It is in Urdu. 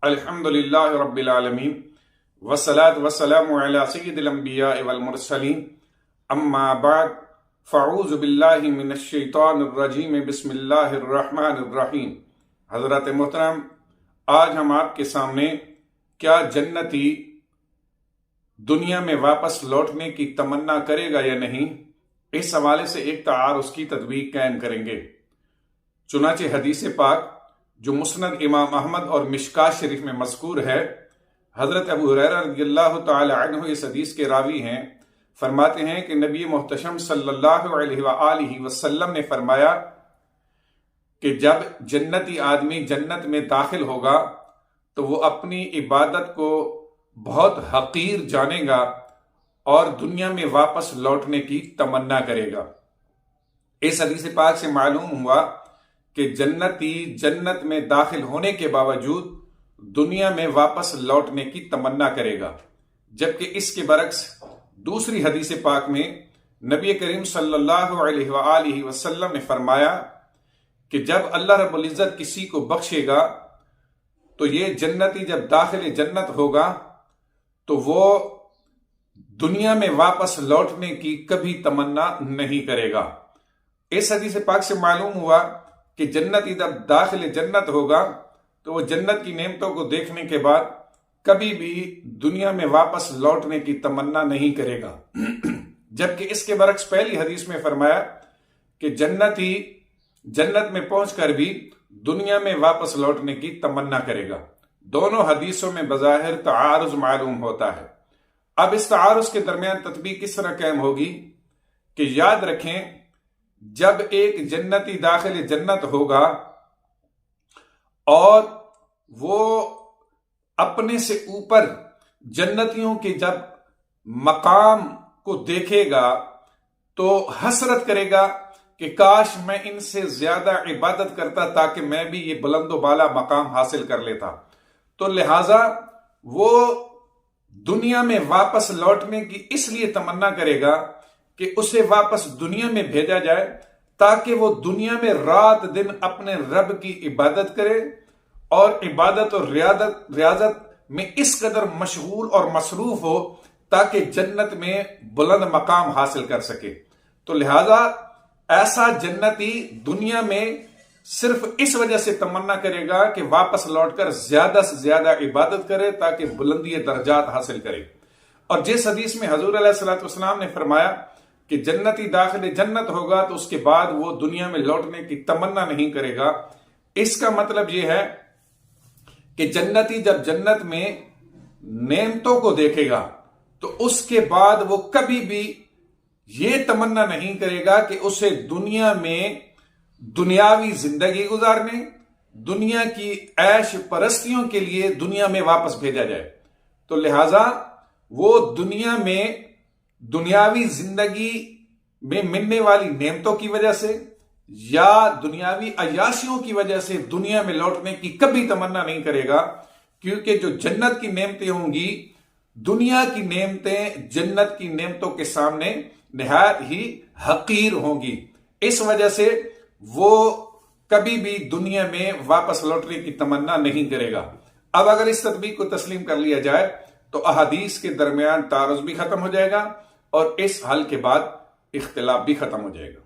الحمدللہ رب العالمین والصلاة والسلام علی سید الانبیاء والمرسلین اما بعد فاعوذ باللہ من الشیطان الرجیم بسم اللہ الرحمن الرحیم۔ حضرات محترم، آج ہم آپ کے سامنے کیا جنتی دنیا میں واپس لوٹنے کی تمنا کرے گا یا نہیں، اس حوالے سے ایک تعارض کی تطبیق قائم کریں گے۔ چنانچہ حدیث پاک جو مسند امام احمد اور مشکاۃ شریف میں مذکور ہے، حضرت ابو ہریرہ رضی اللہ تعالی عنہ اس حدیث کے راوی ہیں، فرماتے ہیں کہ نبی محتشم صلی اللہ علیہ وآلہ وسلم نے فرمایا کہ جب جنتی آدمی جنت میں داخل ہوگا تو وہ اپنی عبادت کو بہت حقیر جانے گا اور دنیا میں واپس لوٹنے کی تمنا کرے گا۔ اس حدیث پاک سے معلوم ہوا کہ جنتی جنت میں داخل ہونے کے باوجود دنیا میں واپس لوٹنے کی تمنا کرے گا، جبکہ اس کے برعکس دوسری حدیث پاک میں نبی کریم صلی اللہ علیہ وآلہ وسلم نے فرمایا کہ جب اللہ رب العزت کسی کو بخشے گا تو یہ جنتی جب داخل جنت ہوگا تو وہ دنیا میں واپس لوٹنے کی کبھی تمنا نہیں کرے گا۔ اس حدیث پاک سے معلوم ہوا کہ جنتی جب داخل جنت ہوگا تو وہ جنت کی نعمتوں کو دیکھنے کے بعد کبھی بھی دنیا میں واپس لوٹنے کی تمنا نہیں کرے گا، جبکہ اس کے برعکس پہلی حدیث میں فرمایا کہ جنتی جنت میں پہنچ کر بھی دنیا میں واپس لوٹنے کی تمنا کرے گا۔ دونوں حدیثوں میں بظاہر تعارض معلوم ہوتا ہے۔ اب اس تعارض کے درمیان تطبیق کس طرح قائم ہوگی کہ یاد رکھیں، جب ایک جنتی داخل جنت ہوگا اور وہ اپنے سے اوپر جنتیوں کے جب مقام کو دیکھے گا تو حسرت کرے گا کہ کاش میں ان سے زیادہ عبادت کرتا تاکہ میں بھی یہ بلند و بالا مقام حاصل کر لیتا۔ تو لہٰذا وہ دنیا میں واپس لوٹنے کی اس لیے تمنا کرے گا کہ اسے واپس دنیا میں بھیجا جائے تاکہ وہ دنیا میں رات دن اپنے رب کی عبادت کرے اور عبادت اور ریاضت میں اس قدر مشغول اور مصروف ہو تاکہ جنت میں بلند مقام حاصل کر سکے۔ تو لہذا ایسا جنتی دنیا میں صرف اس وجہ سے تمنا کرے گا کہ واپس لوٹ کر زیادہ سے زیادہ عبادت کرے تاکہ بلندی درجات حاصل کرے۔ اور جس حدیث میں حضور علیہ الصلوۃ والسلام نے فرمایا کہ جنتی داخل جنت ہوگا تو اس کے بعد وہ دنیا میں لوٹنے کی تمنا نہیں کرے گا، اس کا مطلب یہ ہے کہ جنتی جب جنت میں نعمتوں کو دیکھے گا تو اس کے بعد وہ کبھی بھی یہ تمنا نہیں کرے گا کہ اسے دنیا میں دنیاوی زندگی گزارنے، دنیا کی عیش پرستیوں کے لیے دنیا میں واپس بھیجا جائے۔ تو لہذا وہ دنیا میں دنیاوی زندگی میں ملنے والی نعمتوں کی وجہ سے یا دنیاوی عیاشیوں کی وجہ سے دنیا میں لوٹنے کی کبھی تمنا نہیں کرے گا، کیونکہ جو جنت کی نعمتیں ہوں گی، دنیا کی نعمتیں جنت کی نعمتوں کے سامنے نہایت ہی حقیر ہوں گی۔ اس وجہ سے وہ کبھی بھی دنیا میں واپس لوٹنے کی تمنا نہیں کرے گا۔ اب اگر اس تطبیق کو تسلیم کر لیا جائے تو احادیث کے درمیان تعارض بھی ختم ہو جائے گا اور اس حل کے بعد اختلاف بھی ختم ہو جائے گا۔